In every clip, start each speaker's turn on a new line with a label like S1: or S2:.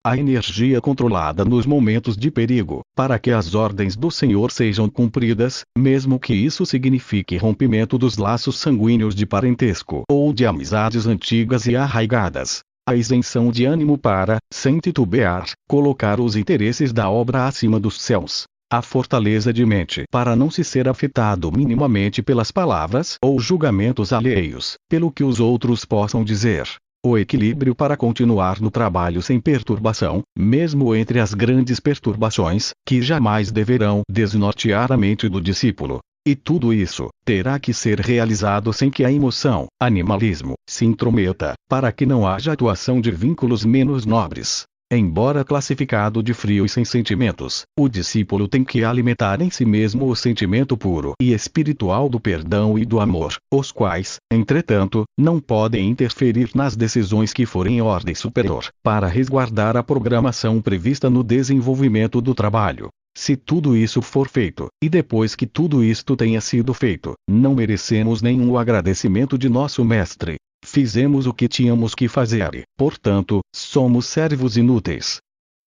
S1: a energia controlada nos momentos de perigo, para que as ordens do Senhor sejam cumpridas, mesmo que isso signifique rompimento dos laços sanguíneos de parentesco ou de amizades antigas e arraigadas. A isenção de ânimo para, sem titubear, colocar os interesses da obra acima dos céus. A fortaleza de mente para não se ser afetado minimamente pelas palavras ou julgamentos alheios, pelo que os outros possam dizer. O equilíbrio para continuar no trabalho sem perturbação, mesmo entre as grandes perturbações, que jamais deverão desnortear a mente do discípulo. E tudo isso terá que ser realizado sem que a emoção, animalismo, se intrometa, para que não haja atuação de vínculos menos nobres. Embora classificado de frio e sem sentimentos, o discípulo tem que alimentar em si mesmo o sentimento puro e espiritual do perdão e do amor, os quais, entretanto, não podem interferir nas decisões que forem em ordem superior, para resguardar a programação prevista no desenvolvimento do trabalho. Se tudo isso for feito, e depois que tudo isto tenha sido feito, não merecemos nenhum agradecimento de nosso Mestre. Fizemos o que tínhamos que fazer e, portanto, somos servos inúteis.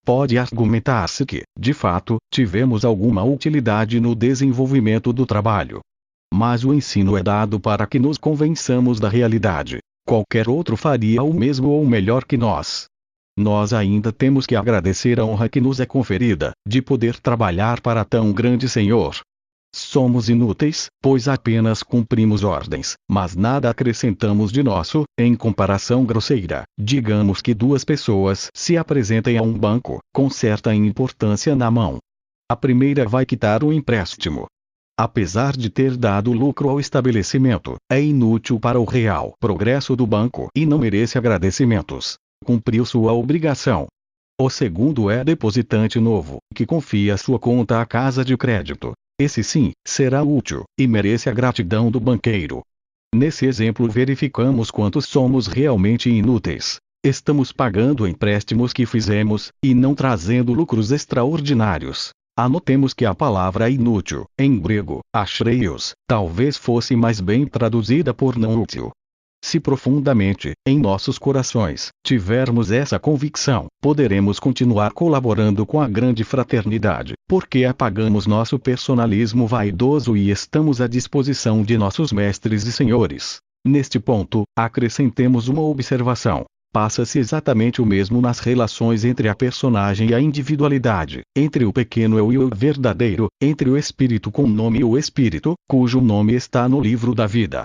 S1: Pode argumentar-se que, de fato, tivemos alguma utilidade no desenvolvimento do trabalho. Mas o ensino é dado para que nos convençamos da realidade. Qualquer outro faria o mesmo ou melhor que nós. Nós ainda temos que agradecer a honra que nos é conferida, de poder trabalhar para tão grande Senhor. Somos inúteis, pois apenas cumprimos ordens, mas nada acrescentamos de nosso. Em comparação grosseira, digamos que duas pessoas se apresentem a um banco, com certa importância na mão. A primeira vai quitar o empréstimo. Apesar de ter dado lucro ao estabelecimento, é inútil para o real progresso do banco e não merece agradecimentos. Cumpriu sua obrigação. O segundo é depositante novo, que confia sua conta à casa de crédito. Esse sim, será útil, e merece a gratidão do banqueiro. Nesse exemplo verificamos quantos somos realmente inúteis. Estamos pagando empréstimos que fizemos, e não trazendo lucros extraordinários. Anotemos que a palavra inútil, em grego, achreios, talvez fosse mais bem traduzida por não útil. Se profundamente, em nossos corações, tivermos essa convicção, poderemos continuar colaborando com a grande fraternidade, porque apagamos nosso personalismo vaidoso e estamos à disposição de nossos mestres e senhores. Neste ponto, acrescentemos uma observação. Passa-se exatamente o mesmo nas relações entre a personagem e a individualidade, entre o pequeno eu e o verdadeiro, entre o espírito com nome e o espírito, cujo nome está no livro da vida.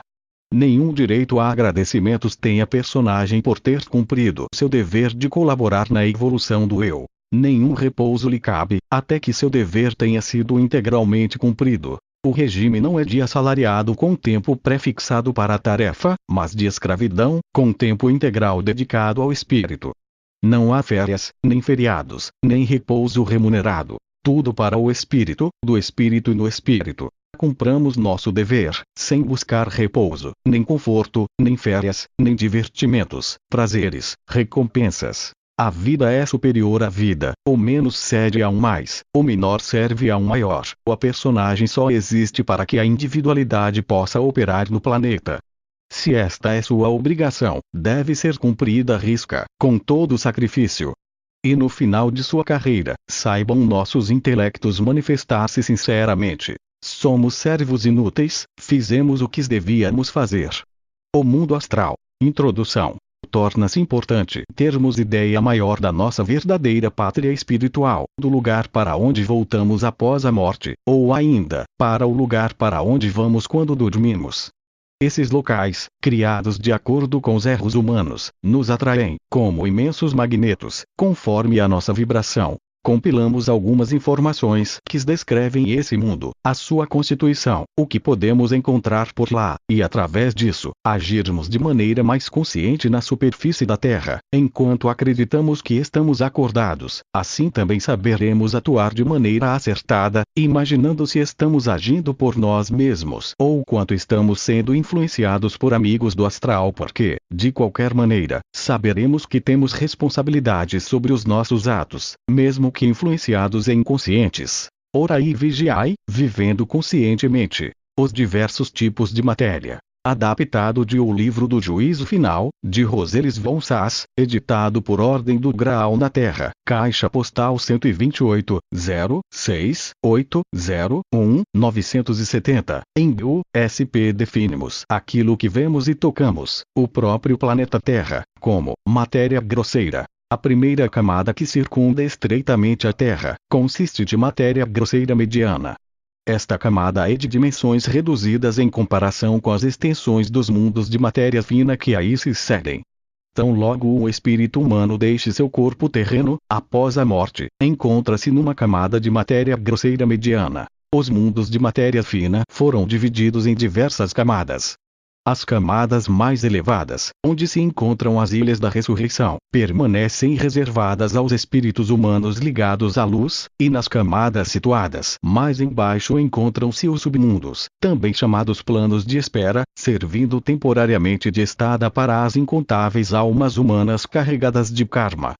S1: Nenhum direito a agradecimentos tem a personagem por ter cumprido seu dever de colaborar na evolução do eu. Nenhum repouso lhe cabe, até que seu dever tenha sido integralmente cumprido. O regime não é de assalariado com tempo pré-fixado para a tarefa, mas de escravidão, com tempo integral dedicado ao espírito. Não há férias, nem feriados, nem repouso remunerado. Tudo para o espírito, do espírito e no espírito. Cumpramos nosso dever, sem buscar repouso, nem conforto, nem férias, nem divertimentos, prazeres, recompensas. A vida é superior à vida, o menos cede a um mais, o menor serve a um maior. A personagem só existe para que a individualidade possa operar no planeta. Se esta é sua obrigação, deve ser cumprida à risca, com todo sacrifício. E no final de sua carreira, saibam nossos intelectos manifestar-se sinceramente. Somos servos inúteis, fizemos o que devíamos fazer. O mundo astral. Introdução. Torna-se importante termos ideia maior da nossa verdadeira pátria espiritual, do lugar para onde voltamos após a morte, ou ainda, para o lugar para onde vamos quando dormimos. Esses locais, criados de acordo com os erros humanos, nos atraem, como imensos magnetos, conforme a nossa vibração. Compilamos algumas informações que descrevem esse mundo, a sua constituição, o que podemos encontrar por lá, e através disso, agirmos de maneira mais consciente na superfície da Terra, enquanto acreditamos que estamos acordados. Assim também saberemos atuar de maneira acertada, imaginando se estamos agindo por nós mesmos ou quanto estamos sendo influenciados por amigos do astral, porque, de qualquer maneira, saberemos que temos responsabilidade sobre os nossos atos, mesmo que influenciados e inconscientes. Orai e vigiai, vivendo conscientemente, os diversos tipos de matéria. Adaptado de O Livro do Juízo Final, de Rosales von Sass, editado por ordem do Graal na Terra, Caixa Postal 128, 06801, 970, em U.S.P. Definimos aquilo que vemos e tocamos, o próprio planeta Terra, como matéria grosseira. A primeira camada que circunda estreitamente a Terra, consiste de matéria grosseira mediana. Esta camada é de dimensões reduzidas em comparação com as extensões dos mundos de matéria fina que aí se seguem. Tão logo o espírito humano deixe seu corpo terreno, após a morte, encontra-se numa camada de matéria grosseira mediana. Os mundos de matéria fina foram divididos em diversas camadas. As camadas mais elevadas, onde se encontram as ilhas da ressurreição, permanecem reservadas aos espíritos humanos ligados à luz, e nas camadas situadas mais embaixo encontram-se os submundos, também chamados planos de espera, servindo temporariamente de estada para as incontáveis almas humanas carregadas de karma.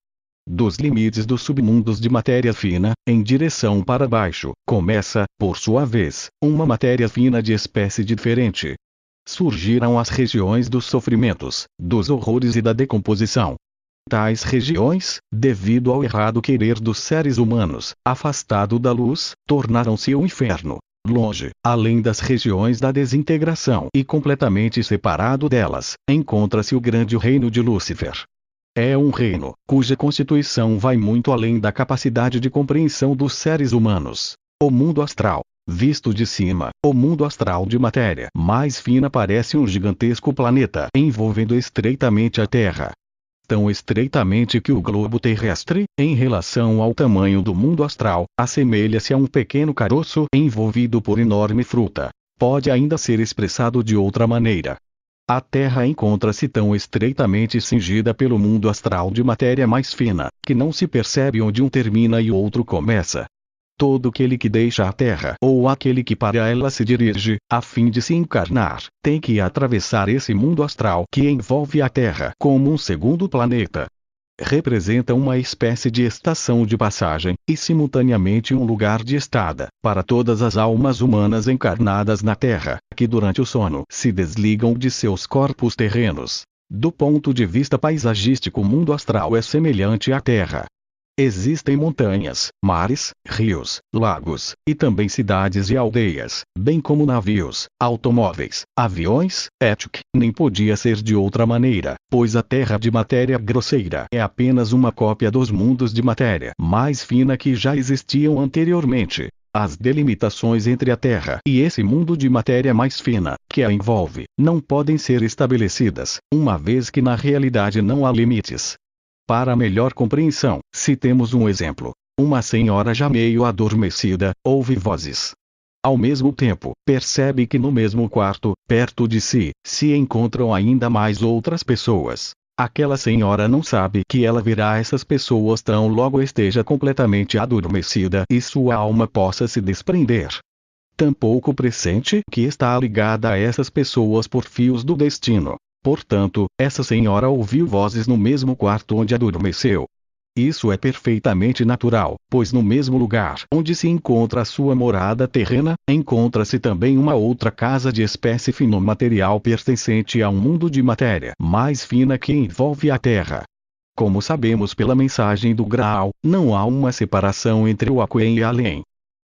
S1: Dos limites dos submundos de matéria fina, em direção para baixo, começa, por sua vez, uma matéria fina de espécie diferente. Surgiram as regiões dos sofrimentos, dos horrores e da decomposição. Tais regiões, devido ao errado querer dos seres humanos, afastado da luz, tornaram-se o inferno. Longe, além das regiões da desintegração e completamente separado delas, encontra-se o grande reino de Lúcifer. É um reino, cuja constituição vai muito além da capacidade de compreensão dos seres humanos. O mundo astral. Visto de cima, o mundo astral de matéria mais fina parece um gigantesco planeta envolvendo estreitamente a Terra. Tão estreitamente que o globo terrestre, em relação ao tamanho do mundo astral, assemelha-se a um pequeno caroço envolvido por enorme fruta. Pode ainda ser expressado de outra maneira. A Terra encontra-se tão estreitamente cingida pelo mundo astral de matéria mais fina, que não se percebe onde um termina e o outro começa. Todo aquele que deixa a Terra ou aquele que para ela se dirige, a fim de se encarnar, tem que atravessar esse mundo astral que envolve a Terra como um segundo planeta. Representa uma espécie de estação de passagem, e simultaneamente um lugar de estada, para todas as almas humanas encarnadas na Terra, que durante o sono se desligam de seus corpos terrenos. Do ponto de vista paisagístico, o mundo astral é semelhante à Terra. Existem montanhas, mares, rios, lagos, e também cidades e aldeias, bem como navios, automóveis, aviões, etc. Nem podia ser de outra maneira, pois a Terra de matéria grosseira é apenas uma cópia dos mundos de matéria mais fina que já existiam anteriormente. As delimitações entre a Terra e esse mundo de matéria mais fina, que a envolve, não podem ser estabelecidas, uma vez que na realidade não há limites. Para melhor compreensão, citemos um exemplo. Uma senhora já meio adormecida, ouve vozes. Ao mesmo tempo, percebe que no mesmo quarto, perto de si, se encontram ainda mais outras pessoas. Aquela senhora não sabe que ela verá essas pessoas tão logo esteja completamente adormecida e sua alma possa se desprender. Tampouco pressente que está ligada a essas pessoas por fios do destino. Portanto, essa senhora ouviu vozes no mesmo quarto onde adormeceu. Isso é perfeitamente natural, pois no mesmo lugar onde se encontra a sua morada terrena, encontra-se também uma outra casa de espécie finomaterial pertencente a um mundo de matéria mais fina que envolve a Terra. Como sabemos pela mensagem do Graal, não há uma separação entre o aquém e além.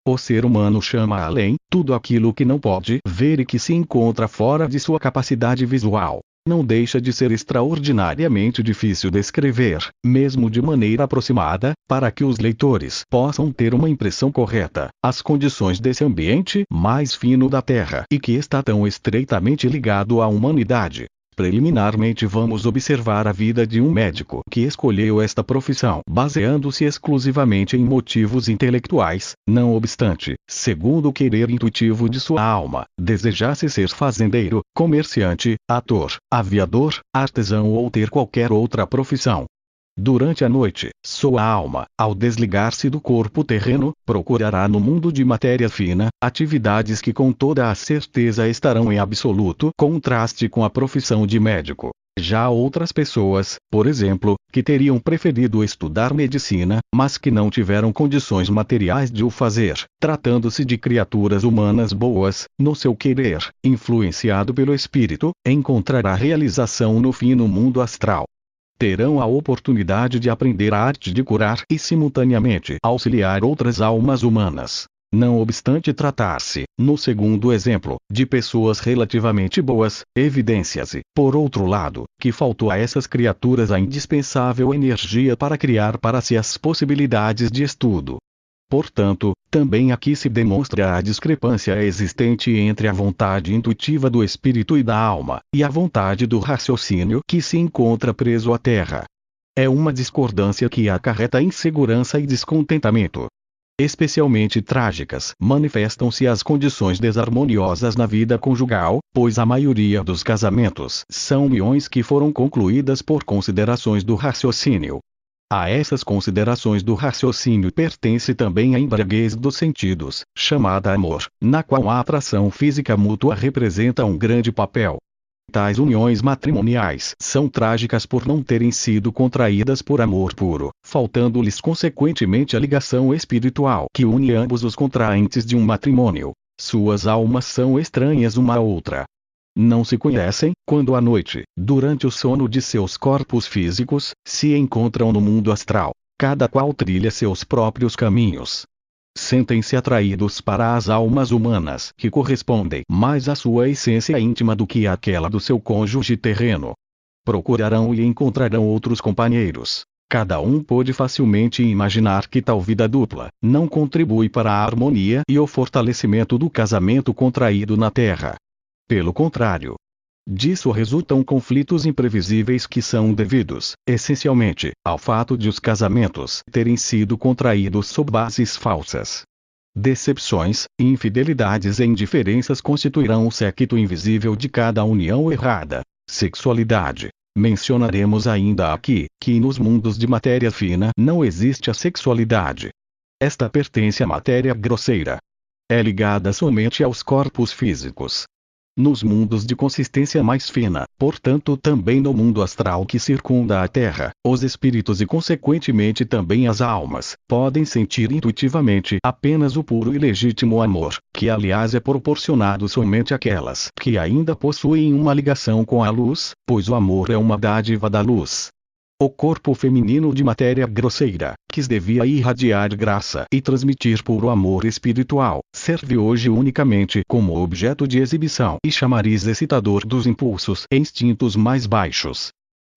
S1: O ser humano chama além tudo aquilo que não pode ver e que se encontra fora de sua capacidade visual. Não deixa de ser extraordinariamente difícil descrever, mesmo de maneira aproximada, para que os leitores possam ter uma impressão correta, as condições desse ambiente mais fino da Terra e que está tão estreitamente ligado à humanidade. Preliminarmente vamos observar a vida de um médico que escolheu esta profissão baseando-se exclusivamente em motivos intelectuais, não obstante, segundo o querer intuitivo de sua alma, desejasse ser fazendeiro, comerciante, ator, aviador, artesão ou ter qualquer outra profissão. Durante a noite, sua alma, ao desligar-se do corpo terreno, procurará no mundo de matéria fina, atividades que com toda a certeza estarão em absoluto contraste com a profissão de médico. Já há outras pessoas, por exemplo, que teriam preferido estudar medicina, mas que não tiveram condições materiais de o fazer, tratando-se de criaturas humanas boas, no seu querer, influenciado pelo espírito, encontrará realização no fino mundo astral. Terão a oportunidade de aprender a arte de curar e simultaneamente auxiliar outras almas humanas. Não obstante tratar-se, no segundo exemplo, de pessoas relativamente boas, evidencia-se, por outro lado, que faltou a essas criaturas a indispensável energia para criar para si as possibilidades de estudo. Portanto, também aqui se demonstra a discrepância existente entre a vontade intuitiva do espírito e da alma, e a vontade do raciocínio que se encontra preso à terra. É uma discordância que acarreta insegurança e descontentamento. Especialmente trágicas manifestam-se as condições desarmoniosas na vida conjugal, pois a maioria dos casamentos são uniões que foram concluídas por considerações do raciocínio. A essas considerações do raciocínio pertence também a embriaguez dos sentidos, chamada amor, na qual a atração física mútua representa um grande papel. Tais uniões matrimoniais são trágicas por não terem sido contraídas por amor puro, faltando-lhes consequentemente a ligação espiritual que une ambos os contraentes de um matrimônio. Suas almas são estranhas uma à outra. Não se conhecem, quando à noite, durante o sono de seus corpos físicos, se encontram no mundo astral. Cada qual trilha seus próprios caminhos. Sentem-se atraídos para as almas humanas que correspondem mais à sua essência íntima do que àquela do seu cônjuge terreno. Procurarão e encontrarão outros companheiros. Cada um pôde facilmente imaginar que tal vida dupla não contribui para a harmonia e o fortalecimento do casamento contraído na Terra. Pelo contrário, disso resultam conflitos imprevisíveis que são devidos, essencialmente, ao fato de os casamentos terem sido contraídos sob bases falsas. Decepções, infidelidades e indiferenças constituirão o séquito invisível de cada união errada. Sexualidade. Mencionaremos ainda aqui, que nos mundos de matéria fina não existe a sexualidade. Esta pertence à matéria grosseira. É ligada somente aos corpos físicos. Nos mundos de consistência mais fina, portanto também no mundo astral que circunda a Terra, os espíritos e consequentemente também as almas, podem sentir intuitivamente apenas o puro e legítimo amor, que aliás é proporcionado somente àquelas que ainda possuem uma ligação com a luz, pois o amor é uma dádiva da luz. O corpo feminino de matéria grosseira, que devia irradiar graça e transmitir puro amor espiritual, serve hoje unicamente como objeto de exibição e chamariz excitador dos impulsos e instintos mais baixos.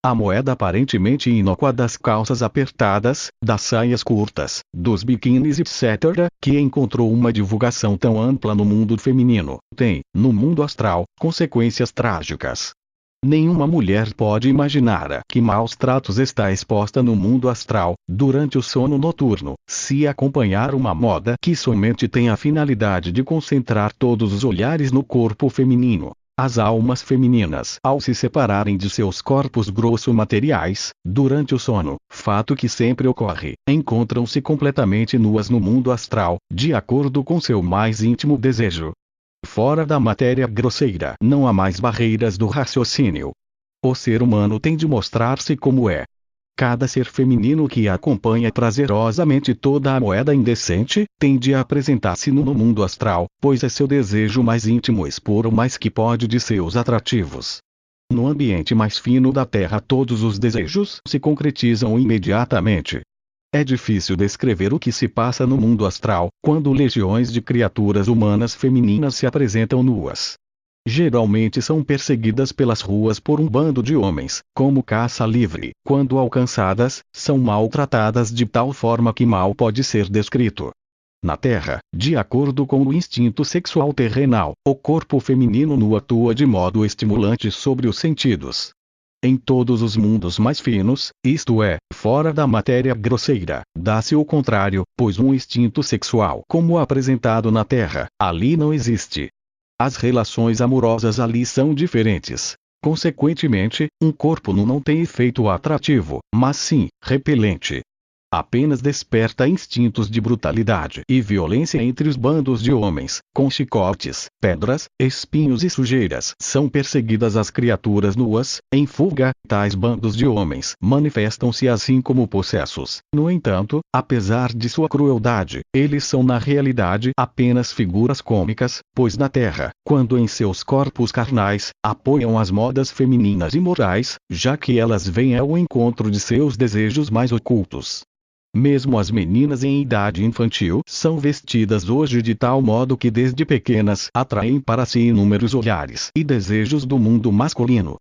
S1: A moeda aparentemente inócua das calças apertadas, das saias curtas, dos biquínis etc., que encontrou uma divulgação tão ampla no mundo feminino, tem, no mundo astral, consequências trágicas. Nenhuma mulher pode imaginar a que maus tratos está exposta no mundo astral, durante o sono noturno, se acompanhar uma moda que somente tem a finalidade de concentrar todos os olhares no corpo feminino. As almas femininas, ao se separarem de seus corpos grosso-materiais, durante o sono, fato que sempre ocorre, encontram-se completamente nuas no mundo astral, de acordo com seu mais íntimo desejo. Fora da matéria grosseira não há mais barreiras do raciocínio. O ser humano tem de mostrar-se como é. Cada ser feminino que acompanha prazerosamente toda a moeda indecente, tem de apresentar-se no mundo astral, pois é seu desejo mais íntimo expor o mais que pode de seus atrativos. No ambiente mais fino da Terra todos os desejos se concretizam imediatamente. É difícil descrever o que se passa no mundo astral, quando legiões de criaturas humanas femininas se apresentam nuas. Geralmente são perseguidas pelas ruas por um bando de homens, como caça livre. Quando alcançadas, são maltratadas de tal forma que mal pode ser descrito. Na Terra, de acordo com o instinto sexual terrenal, o corpo feminino nu atua de modo estimulante sobre os sentidos. Em todos os mundos mais finos, isto é, fora da matéria grosseira, dá-se o contrário, pois um instinto sexual como apresentado na Terra, ali não existe. As relações amorosas ali são diferentes. Consequentemente, um corpo nu não tem efeito atrativo, mas sim, repelente. apenas desperta instintos de brutalidade e violência entre os bandos de homens. Com chicotes, pedras, espinhos e sujeiras são perseguidas as criaturas nuas, em fuga. Tais bandos de homens manifestam-se assim como possessos. No entanto, apesar de sua crueldade, eles são na realidade apenas figuras cômicas, pois na Terra, quando em seus corpos carnais, apoiam as modas femininas e morais, já que elas vêm ao encontro de seus desejos mais ocultos. Mesmo as meninas em idade infantil são vestidas hoje de tal modo que desde pequenas atraem para si inúmeros olhares e desejos do mundo masculino.